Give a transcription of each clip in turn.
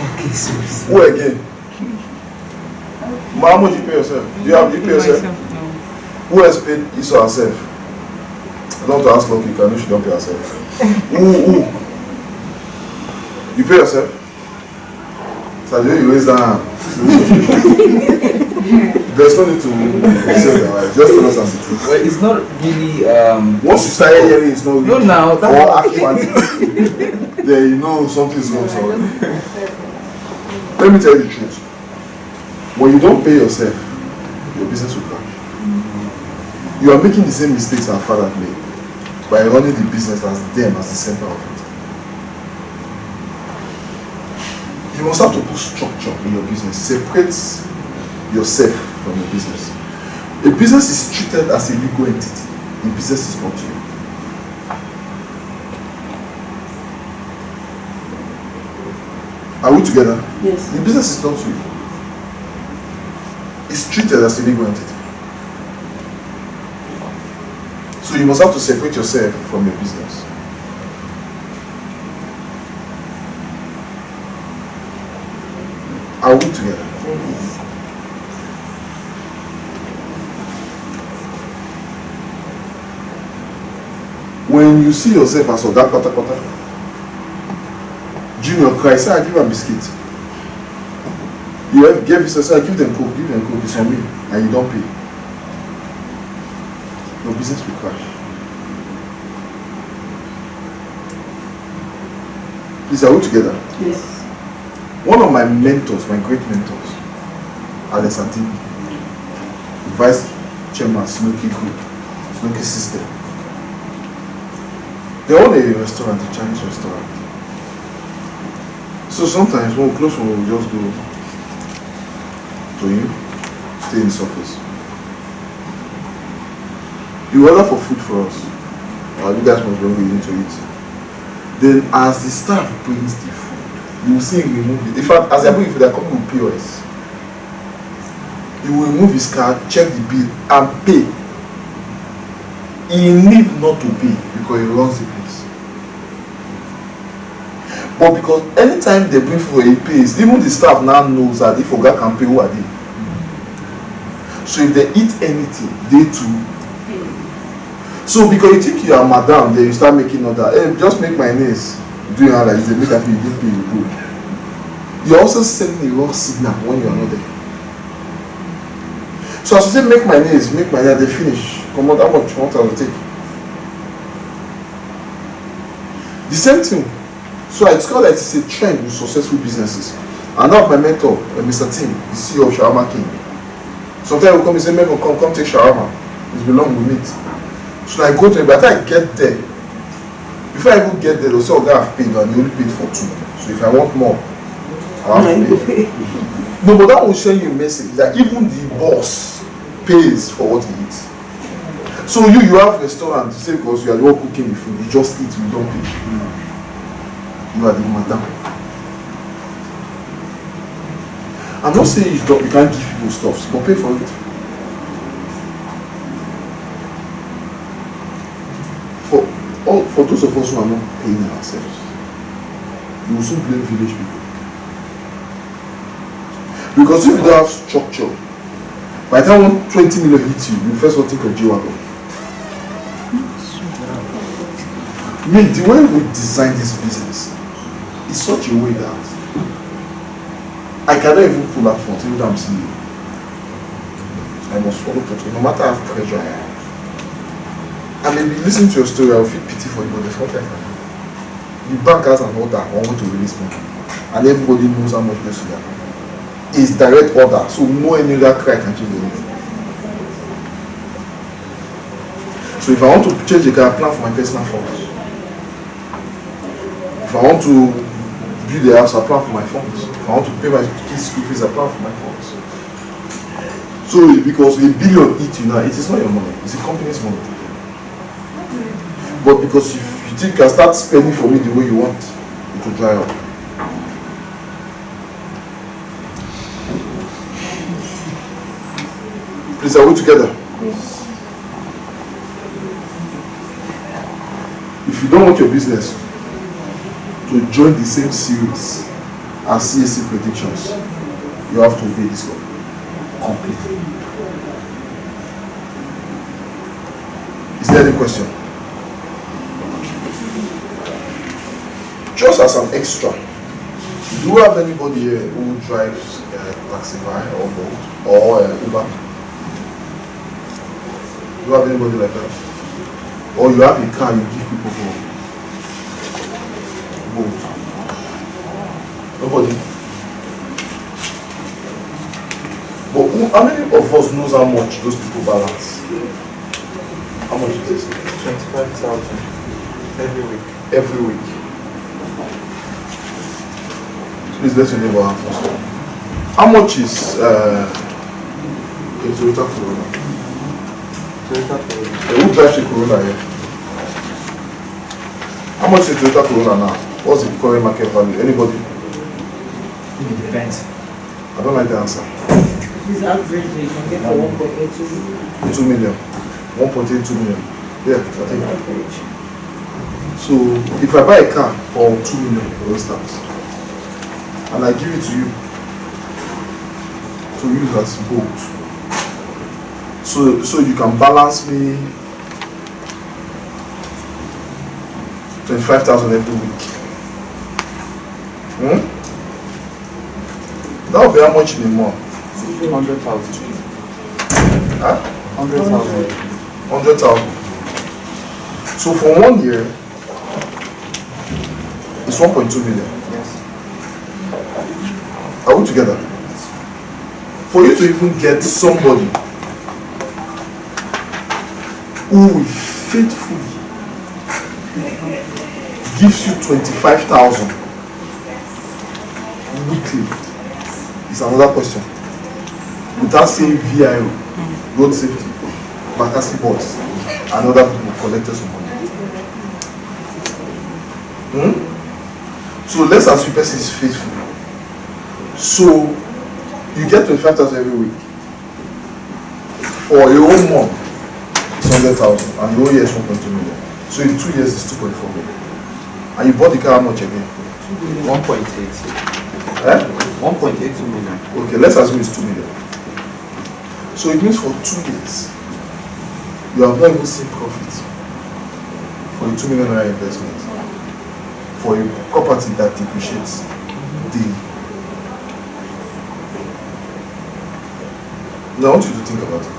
Okay, so Who again? How much you pay yourself? Do you pay yourself? No. Who else paid Esau herself? I don't want to ask Lucky, you know she don't pay herself. Who? You pay yourself? So the way you raise that hand. There's no need to say that, just tell us as it is. well, it's not really Once you start hearing it's not no now or actually then you know something's wrong. So let me tell you the truth. When you don't pay yourself, your business will crash. You are making the same mistakes our father made by running the business as them as the center of it. You must have to put structure in your business. Separate yourself from your business. A business is treated as a legal entity. The business is not you. Are we together? Yes. The business is not you. It's treated as a legal entity. So you must have to separate yourself from your business. Are we together? Yes. When you see yourself as Oga Patapata, Junior cry, say I give a biscuit. You have gave this, say I give them coke, it's on me, and you don't pay. Your business will crash. Please, are we together? Yes. One of my mentors, my great mentors, Alex Antibi, Vice Chairman, Snooki Group, Snooki System. They own a restaurant, a Chinese restaurant. So sometimes when we close, we'll just go to him, stay in his office. You order for food for us. You guys must be willing to eat. Then as the staff brings the food, you will see him remove it. In fact, as they're bringing food, they're coming with POS. He will remove his card, check the bill, and pay. He need not to pay because he runs the place. But because anytime they bring food, he pays. Even the staff now knows that if Oga can pay, who are they? So if they eat anything, they too. So because you think you are madam, then you start making order. Hey, just make my nails. Doing how like they make that you didn't pay you good. You're also sending a wrong signal when you are not there. So as you say make my nails, they finish. Come on, how much you want to take? The same thing. So I discovered that it's a trend with successful businesses. And now my mentor, Mr. Tim, the CEO of Shawarma King. Sometimes he will come and say, "Make come take shawarma. It's belong with meat." So I go to him, but I get there. Before I even get there, they'll say, "Oh, God, I've paid, and you only paid for 2. So if I want more, I'll have to pay." No, but that will send you a message that even the boss pays for what he eats. So you have a restaurant, say because you are the one cooking the food, you just eat, you don't pay. You are the madam. I'm not saying you can't give people stuff, but pay for it. For those of us who are not paying ourselves, you will soon blame village people. Because if you don't have structure, by the time 20 million hits you, you first will think of G-Wagon. The way we design this business is such a way that I cannot even pull up front even though I'm CEO. I must follow protocol, no matter how pressure I have. I may be listening to your story, I will feel pity for you, but there's nothing I can do. The bank has an order on when to release money, and everybody knows how much goes to that. It's direct order, so no any other cry can change anything. So if I want to change the car, I plan for my personal funds. If I want to build a house, I plan for my funds. If I want to pay my kids' school fees, I plan for my funds. So because $1 billion eat you now, it is not your money, it's the company's money. But because if you think you can start spending for me the way you want, it will dry up. Please, are we together? Yes. If you don't want your business to join the same series and CAC predictions, you have to obey this law completely. Is there any question? Just as an extra, do you have anybody here who drives Taxify or Bolt or Uber? Do you have anybody like that? Or you have a car you give people for Bolt? Nobody? But how many of us knows how much those people balance? How much is this? 25,000 every week. Every week. Please let your neighbor have first. How much is a Toyota Corolla? Toyota Corolla. Who drives a Corolla here? How much is a Toyota Corolla now? What's the current market value? Anybody? It depends. I don't like the answer. This average you can get for 1.82 2 million. 1.82 million. Yeah, I think. average. So if I buy a car for 2 million, for instance, and I give it to you to use as boat, so you can balance me 25,000 every week. That would be how much in a month? 100,000. Huh? 100,000. 100,000. So for 1 year, it's 1.2 million. Yes. Are we together? For you to even get somebody who will faithfully gives you 25,000 weekly is another question. Without saying VIO, road safety, Bakassi boys, and other people collected some money. So let's assume person is faithful. So you get 25,000 every week. For a whole month, it's 100,000, and the whole year is 1.2 million. So in 2 years, it's 2.4 million. And you bought the car how much again? 1.8. Eh? 1.82 million. Okay, let's assume it's 2 million. So it means for 2 years, you have not even seen profit for the 2 million naira investment for a property that depreciates daily. Now I want you to think about it,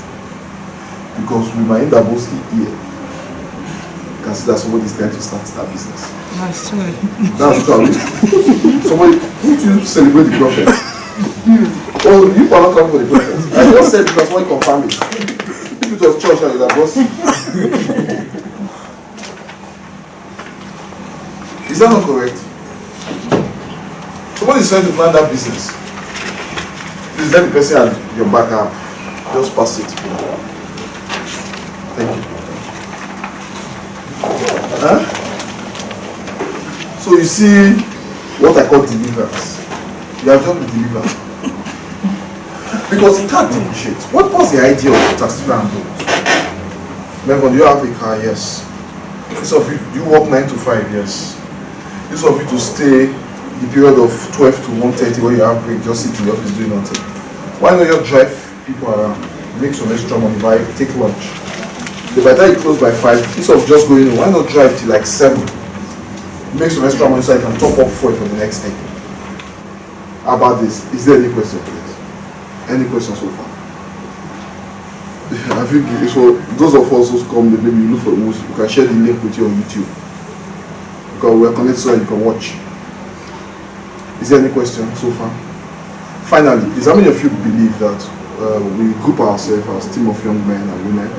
because with my Indaboski here, you can see that somebody is trying to start that business. That's true. That's true. Somebody, who do you celebrate the prophet? Oh, you are not coming for the prophet. I just said it, that's why you confirm it. If it was church, I would have lost. Is that not correct? Somebody is trying to plan that business. Please let the person at your back up. Just pass it. Thank you. Huh? So you see what I call deliverance. You have just been delivered. Because it can't depreciate. What was the idea of Taxify and Bolt? Remember, do you have a car? Yes. Instead of you work 9 to 5, yes. Instead of you to stay the period of 12 to 1:30 where you have break, just sit in the office doing nothing. Why not you drive people around, make some extra money, buy, take lunch. By the time you close by 5, instead of just going in, why not drive till like 7? Make some extra money so I can top up for the next day. How about this? Is there any question, please? Any questions so far? I think so. Those of us who come, maybe you look for movies, you can share the link with you on YouTube. Because we're connected so that you can watch. Is there any question so far? Finally, is how many of you believe that we group ourselves as a team of young men and women?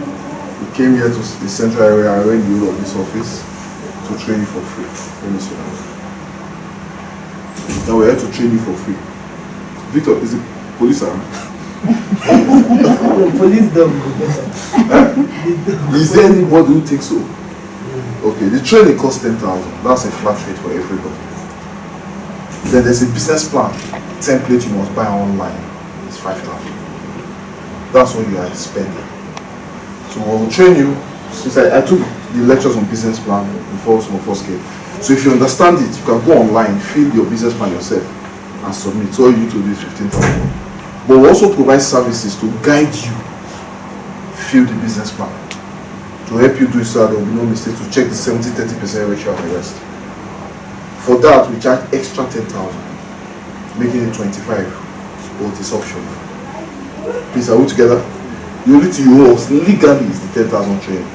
We came here to the central area and rent the whole of this office to train you for free. Let me see that. Now we're here to train you for free. Victor, is it police around? The police don't. Is there anybody who takes so? Okay, the training costs 10,000. That's a flat rate for everybody. Then there's a business plan template you must buy online. It's 5,000. That's what you are spending. So we'll train you. Since I took the lectures on business plan before some of us came. So if you understand it, you can go online, fill your business plan yourself, and submit. So all you need to do is 15,000. But we also provide services to guide you fill the business plan, to help you do it so that there will be no mistakes, to check the 70-30% ratio and the rest. For that, we charge extra 10,000, making it 25, but it's optional. Please, are we together? The only thing you owe us legally is the 10,000 training.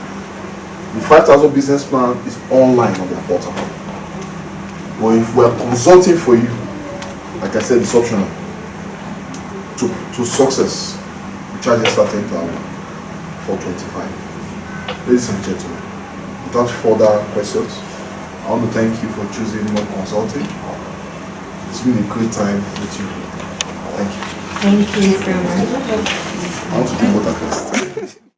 The 5,000 business plan is online on their portal. But if we are consulting for you, like I said, it's optional. To success, we charge extra 10,000 for 25. Ladies and gentlemen, without further questions, I want to thank you for choosing More Consulting. It's been a great time with you. Thank you. Thank you so much. I want to do water first.